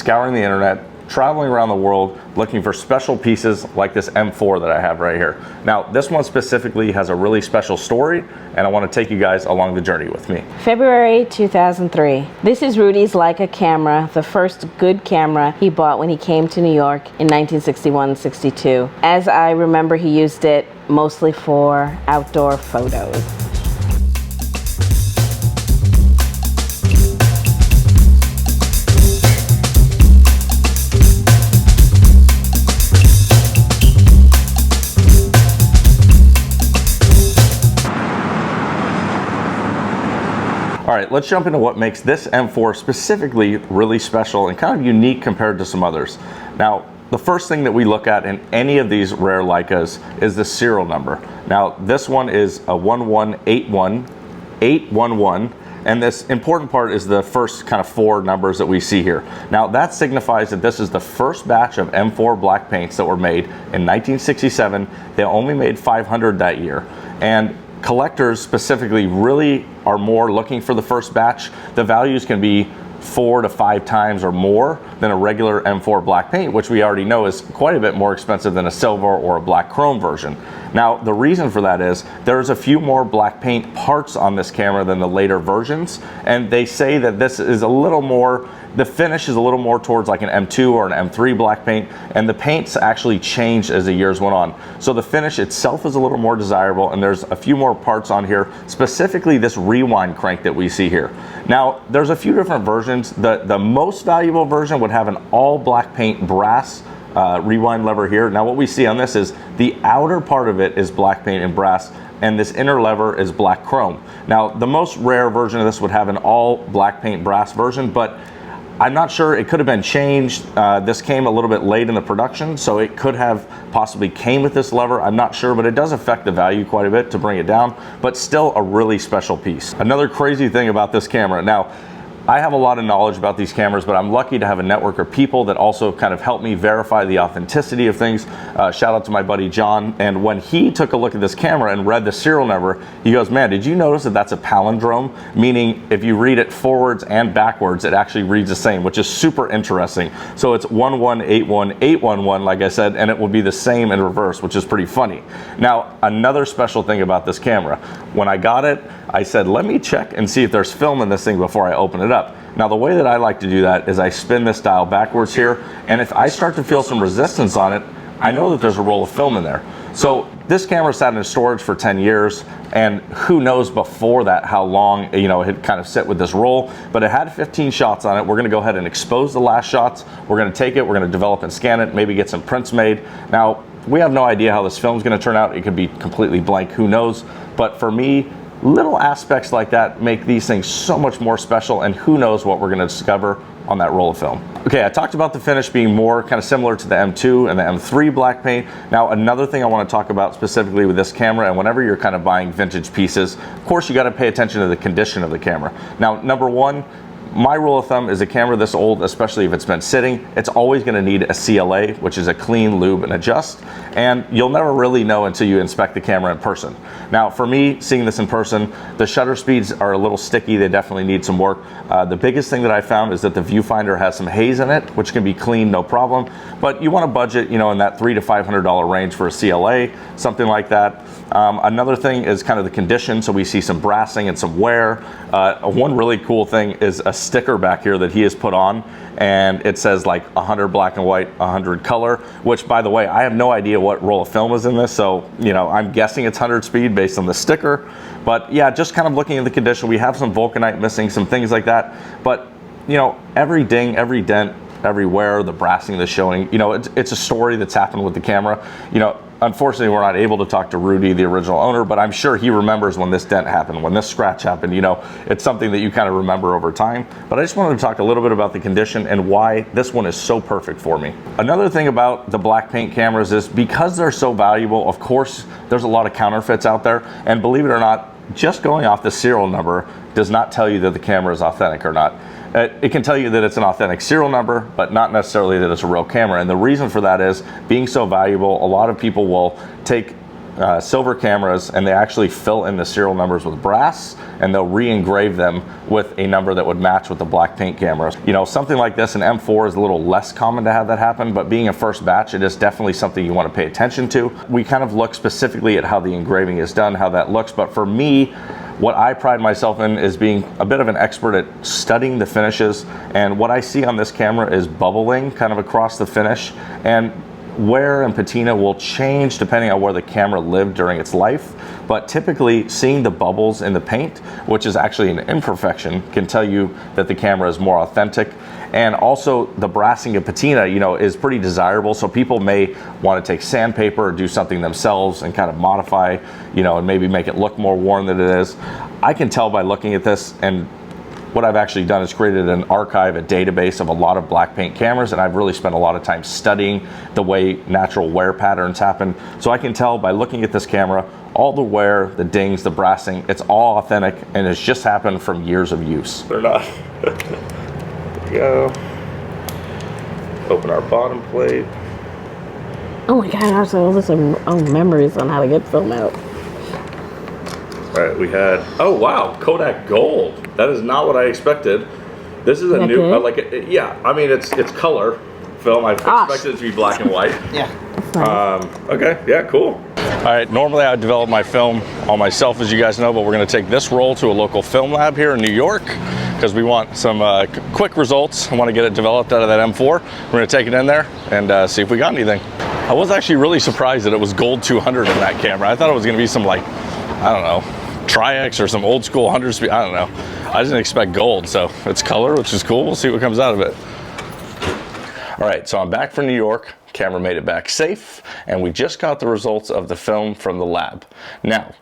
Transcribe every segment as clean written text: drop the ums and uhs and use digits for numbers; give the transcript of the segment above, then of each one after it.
scouring the internet, traveling around the world looking for special pieces like this M4 that I have right here. Now, this one specifically has a really special story, and I want to take you guys along the journey with me. February 2003. This is Rudy's Leica camera, the first good camera he bought when he came to New York in 1961-62. As I remember, he used it mostly for outdoor photos. All right, let's jump into what makes this M4 specifically really special and kind of unique compared to some others. Now, the first thing that we look at in any of these rare Leicas is the serial number. Now, this one is a 1181811, and this important part is the first kind of 4 numbers that we see here. Now, that signifies that this is the first batch of M4 Black paints that were made in 1967. They only made 500 that year. And collectors specifically really are more looking for the first batch. The values can be 4 to 5 times or more than a regular M4 Black paint, which we already know is quite a bit more expensive than a silver or a black chrome version. Now, the reason for that is there's a few more black paint parts on this camera than the later versions, and they say that this is a little more, the finish is a little more towards like an M2 or an M3 black paint, and the paints actually changed as the years went on. So the finish itself is a little more desirable, and there's a few more parts on here, specifically this rewind crank that we see here. Now, there's a few different versions. The most valuable version would have an all black paint brass rewind lever here. Now, what we see on this is the outer part of it is black paint and brass, and this inner lever is black chrome. Now, the most rare version of this would have an all black paint brass version, but I'm not sure, it could have been changed. This came a little bit late in the production, so it could have possibly came with this lever. I'm not sure, but it does affect the value quite a bit to bring it down, but still a really special piece. Another crazy thing about this camera. Now, I have a lot of knowledge about these cameras, but I'm lucky to have a network of people that also kind of help me verify the authenticity of things. Shout out to my buddy John. And when he took a look at this camera and read the serial number, he goes, man, did you notice that that's a palindrome? Meaning if you read it forwards and backwards, it actually reads the same, which is super interesting. So it's 1181811, like I said, and it will be the same in reverse, which is pretty funny. Now, another special thing about this camera, when I got it, I said, let me check and see if there's film in this thing before I open it up. Now, the way that I like to do that is I spin this dial backwards here, and if I start to feel some resistance on it, I know that there's a roll of film in there. So this camera sat in storage for 10 years, and who knows before that how long, it had kind of sit with this roll, but it had 15 shots on it. We're gonna go ahead and expose the last shots. We're gonna take it, we're gonna develop and scan it, maybe get some prints made. Now, we have no idea how this film's gonna turn out. It could be completely blank, who knows? But for me, little aspects like that make these things so much more special, and who knows what we're going to discover on that roll of film. Okay, I talked about the finish being more kind of similar to the M2 and the M3 black paint. Now, another thing I want to talk about specifically with this camera, and whenever you're kind of buying vintage pieces, of course you got to pay attention to the condition of the camera. Now, number one, my rule of thumb is a camera this old, especially if it's been sitting, it's always going to need a CLA, which is a clean, lube, and adjust. And you'll never really know until you inspect the camera in person. Now, for me, seeing this in person, the shutter speeds are a little sticky. They definitely need some work. The biggest thing that I found is that the viewfinder has some haze in it, which can be cleaned, no problem. But you want to budget, in that $300 to $500 range for a CLA, something like that. Another thing is kind of the condition. So we see some brassing and some wear. One really cool thing is a sticker back here that he has put on, and it says like 100 black and white, 100 color, which, by the way, I have no idea what roll of film is in this, so I'm guessing it's 100 speed based on the sticker. But yeah, just kind of looking at the condition, we have some vulcanite missing, some things like that, but every ding, every dent, everywhere, the brassing, the showing, it's a story that's happened with the camera. Unfortunately, we're not able to talk to Rudy, the original owner, but I'm sure he remembers when this dent happened, when this scratch happened. It's something that you kind of remember over time. But I just wanted to talk a little bit about the condition and why this one is so perfect for me. Another thing about the black paint cameras is because they're so valuable, of course, there's a lot of counterfeits out there. And believe it or not, just going off the serial number does not tell you that the camera is authentic or not. It can tell you that it's an authentic serial number, but not necessarily that it's a real camera. And the reason for that is, being so valuable, a lot of people will take silver cameras, and they actually fill in the serial numbers with brass, and they'll re-engrave them with a number that would match with the black paint cameras. You know, something like this in M4 is a little less common to have that happen, but being a first batch, it is definitely something you want to pay attention to. We kind of look specifically at how the engraving is done, how that looks, but for me, what I pride myself in is being a bit of an expert at studying the finishes, and what I see on this camera is bubbling kind of across the finish, and wear and patina will change depending on where the camera lived during its life, but typically seeing the bubbles in the paint, which is actually an imperfection, can tell you that the camera is more authentic. And also the brassing and patina, you know, is pretty desirable, so people may want to take sandpaper or do something themselves and kind of modify, you know, and maybe make it look more worn than it is. I can tell by looking at this, and what I've actually done is created an archive, a database of a lot of black paint cameras, and I've really spent a lot of time studying the way natural wear patterns happen. So I can tell by looking at this camera, all the wear, the dings, the brassing, it's all authentic, and it's just happened from years of use. They're not. Go. Open our bottom plate. Oh my God, I have all this memories on how to get film out. All right, we had, oh wow, Kodak Gold. That is not what I expected. This is a new, yeah, I mean, it's color film. I expected it to be black and white. Yeah. Nice. Okay, yeah, cool. All right, normally I develop my film all myself, as you guys know, but we're gonna take this roll to a local film lab here in New York because we want some quick results. I wanna get it developed out of that M4. We're gonna take it in there and see if we got anything. I was actually really surprised that it was gold 200 in that camera. I thought it was gonna be some like, I don't know, Tri-X or some old school 100 speed, I don't know. I didn't expect gold, so it's color, which is cool. We'll see what comes out of it. All right, so I'm back from New York. Camera made it back safe, and we just got the results of the film from the lab. Now,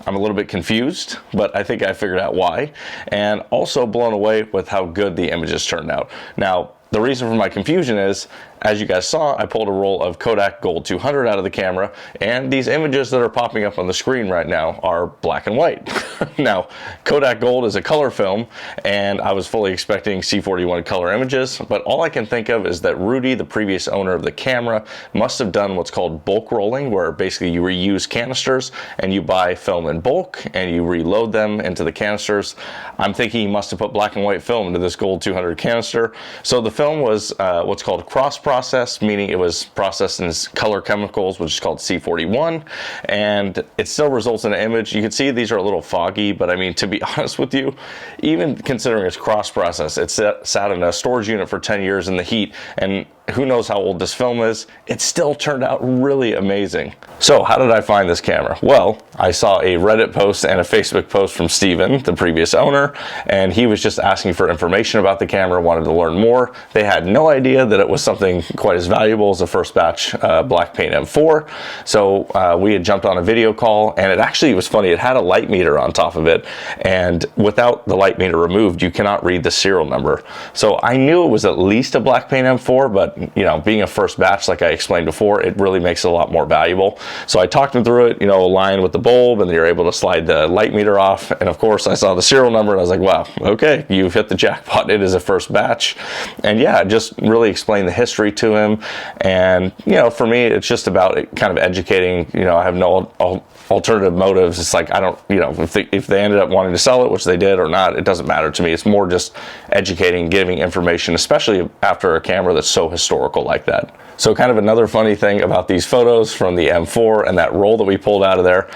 I'm a little bit confused, but I think I figured out why, and also blown away with how good the images turned out. Now, the reason for my confusion is, as you guys saw, I pulled a roll of Kodak Gold 200 out of the camera, and these images that are popping up on the screen right now are black and white. Now, Kodak Gold is a color film, and I was fully expecting C41 color images, but all I can think of is that Rudy, the previous owner of the camera, must have done what's called bulk rolling, where basically you reuse canisters and you buy film in bulk and you reload them into the canisters. I'm thinking he must have put black and white film into this Gold 200 canister. So the film was what's called cross-processed, meaning it was processed in color chemicals, which is called C41, and it still results in an image. You can see these are a little foggy, but I mean, to be honest with you, even considering it's cross-processed, it sat in a storage unit for 10 years in the heat, and who knows how old this film is, it still turned out really amazing. So how did I find this camera? Well, I saw a Reddit post and a Facebook post from Steven, the previous owner, and he was just asking for information about the camera, wanted to learn more. They had no idea that it was something quite as valuable as the first batch black paint M4. So we had jumped on a video call, and it was funny, it had a light meter on top of it, and without the light meter removed, you cannot read the serial number. So I knew it was at least a black paint M4, but you know, being a first batch, like I explained before, it really makes it a lot more valuable. So I talked him through it, you know, aligned with the bulb, and you're able to slide the light meter off. And of course, I saw the serial number, and I was like, wow, okay, you've hit the jackpot. It is a first batch. And yeah, just really explain the history to him. And, you know, for me, it's just about kind of educating. You know, I have no alternative motives. It's like, I don't, you know, if they ended up wanting to sell it, which they did or not, it doesn't matter to me. It's more just educating, giving information, especially after a camera that's so historical like that. So kind of another funny thing about these photos from the M4 and that roll that we pulled out of there,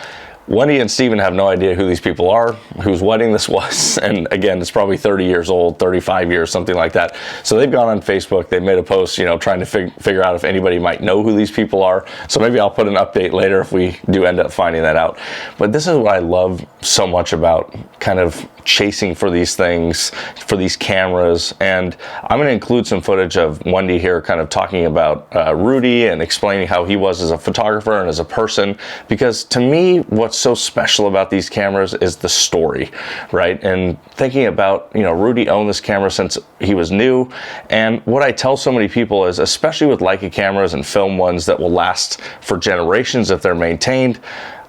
Wendy and Steven have no idea who these people are, whose wedding this was, and again, it's probably 30 years old, 35 years, something like that. So they've gone on Facebook, they've made a post, you know, trying to figure out if anybody might know who these people are. So maybe I'll put an update later if we do end up finding that out. But this is what I love so much about kind of chasing for these things, for these cameras. And I'm going to include some footage of Wendy here kind of talking about Rudy and explaining how he was as a photographer and as a person, because to me, what's so special about these cameras is the story, right? And thinking about, you know, Rudy owned this camera since he was new, and what I tell so many people is, especially with Leica cameras and film ones that will last for generations if they're maintained,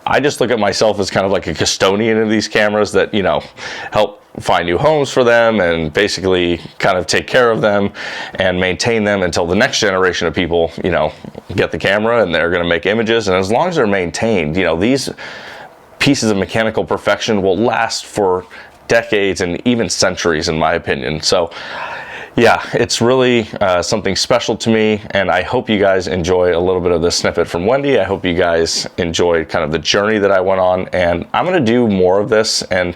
I just look at myself as kind of like a custodian of these cameras that, you know, help find new homes for them and basically kind of take care of them and maintain them until the next generation of people, you know, get the camera and they're going to make images. And as long as they're maintained, you know, these pieces of mechanical perfection will last for decades and even centuries, in my opinion. So yeah, it's really something special to me, and I hope you guys enjoy a little bit of this snippet from Wendy. I hope you guys enjoyed kind of the journey that I went on, and I'm going to do more of this, and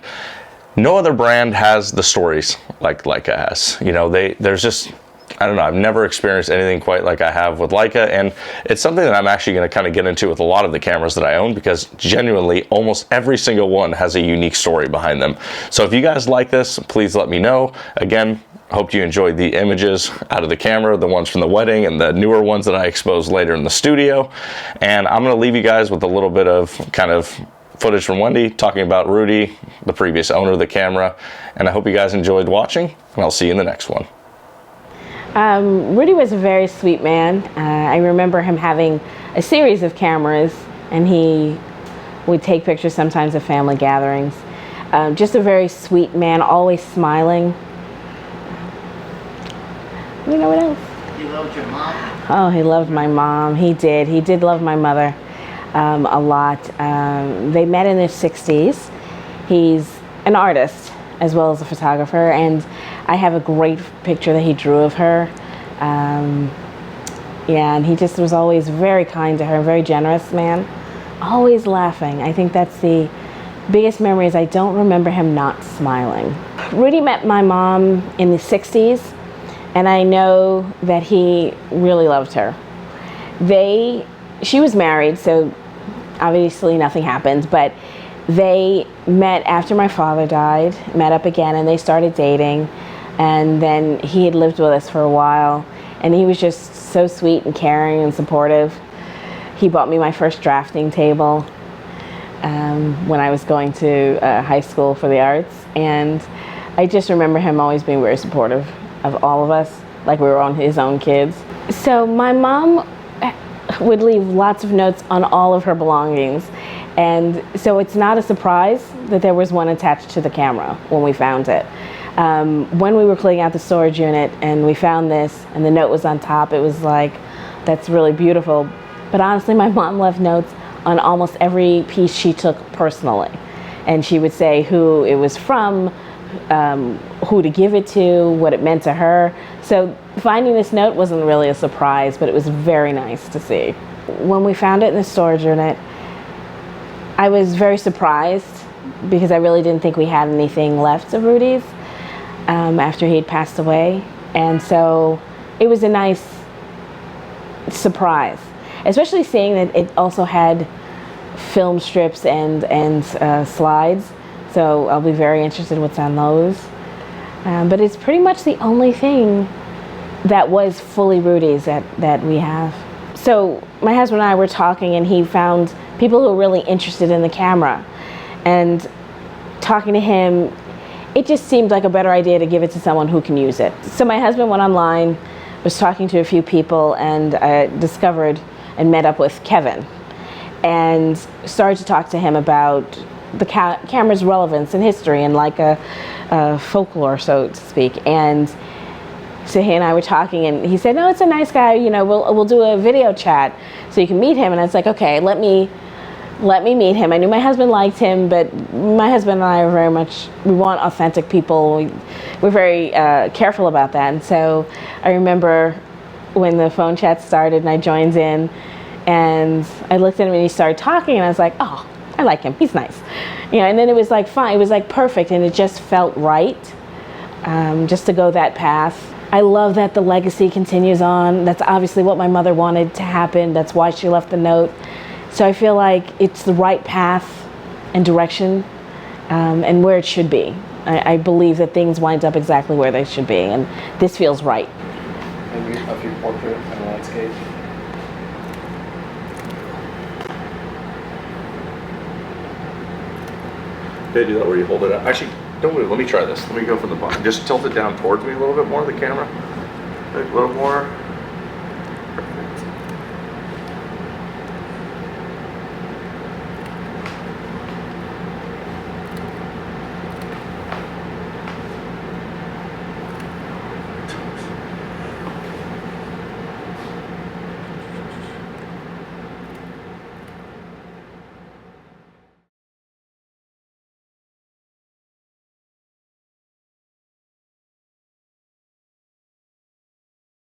no other brand has the stories like Leica has. You know, there's just, I don't know, I've never experienced anything quite like I have with Leica, and it's something that I'm actually going to kind of get into with a lot of the cameras that I own, because genuinely almost every single one has a unique story behind them. So if you guys like this, please let me know. Again, hope you enjoyed the images out of the camera, the ones from the wedding and the newer ones that I exposed later in the studio. And I'm going to leave you guys with a little bit of kind of footage from Wendy talking about Rudy, the previous owner of the camera. And I hope you guys enjoyed watching, and I'll see you in the next one. Rudy was a very sweet man. I remember him having a series of cameras, and he would take pictures sometimes of family gatherings. Just a very sweet man, always smiling. You know what else? He loved your mom? Oh, he loved my mom. He did. He did love my mother a lot. They met in their 60s. He's an artist as well as a photographer, and I have a great picture that he drew of her. Yeah, and he just was always very kind to her, very generous man. Always laughing. I think that's the biggest memory, is I don't remember him not smiling. Rudy met my mom in the 60s. And I know that he really loved her. She was married, so obviously nothing happened, but they met after my father died, met up again, and they started dating. And then he had lived with us for a while, and he was just so sweet and caring and supportive. He bought me my first drafting table when I was going to high school for the arts, and I just remember him always being very supportive of all of us, like we were on his own kids. So my mom would leave lots of notes on all of her belongings, and so it's not a surprise that there was one attached to the camera when we found it. When we were cleaning out the storage unit and we found this and the note was on top, it was like, that's really beautiful. But honestly, my mom left notes on almost every piece she took personally, and she would say who it was from, who to give it to, what it meant to her. So finding this note wasn't really a surprise, but it was very nice to see. When we found it in the storage unit, I was very surprised because I really didn't think we had anything left of Rudy's after he had passed away. And so it was a nice surprise, especially seeing that it also had film strips and slides. So I'll be very interested in what's on those. But it's pretty much the only thing that was fully Rudy's that we have. So my husband and I were talking, and he found people who were really interested in the camera. And talking to him, it just seemed like a better idea to give it to someone who can use it. So my husband went online, was talking to a few people, and discovered and met up with Kevin. And started to talk to him about the camera's relevance in history and like a folklore, so to speak. And so he and I were talking, and he said, "No, it's a nice guy. You know, we'll do a video chat so you can meet him." And I was like, "Okay, let me meet him." I knew my husband liked him, but my husband and I are very much, we want authentic people. We're very careful about that. And so I remember when the phone chat started and I joined in, and I looked at him and he started talking, and I was like, "Oh, I like him. He's nice." You know, and then it was like fine. It was like perfect, and it just felt right just to go that path. I love that the legacy continues on. That's obviously what my mother wanted to happen. That's why she left the note. So I feel like it's the right path and direction and where it should be. I believe that things wind up exactly where they should be, and this feels right. Maybe of your portrait and landscape. They do that where you hold it up. Actually, don't let me try this. Let me go from the bottom. Just tilt it down towards me a little bit more, the camera. A little more.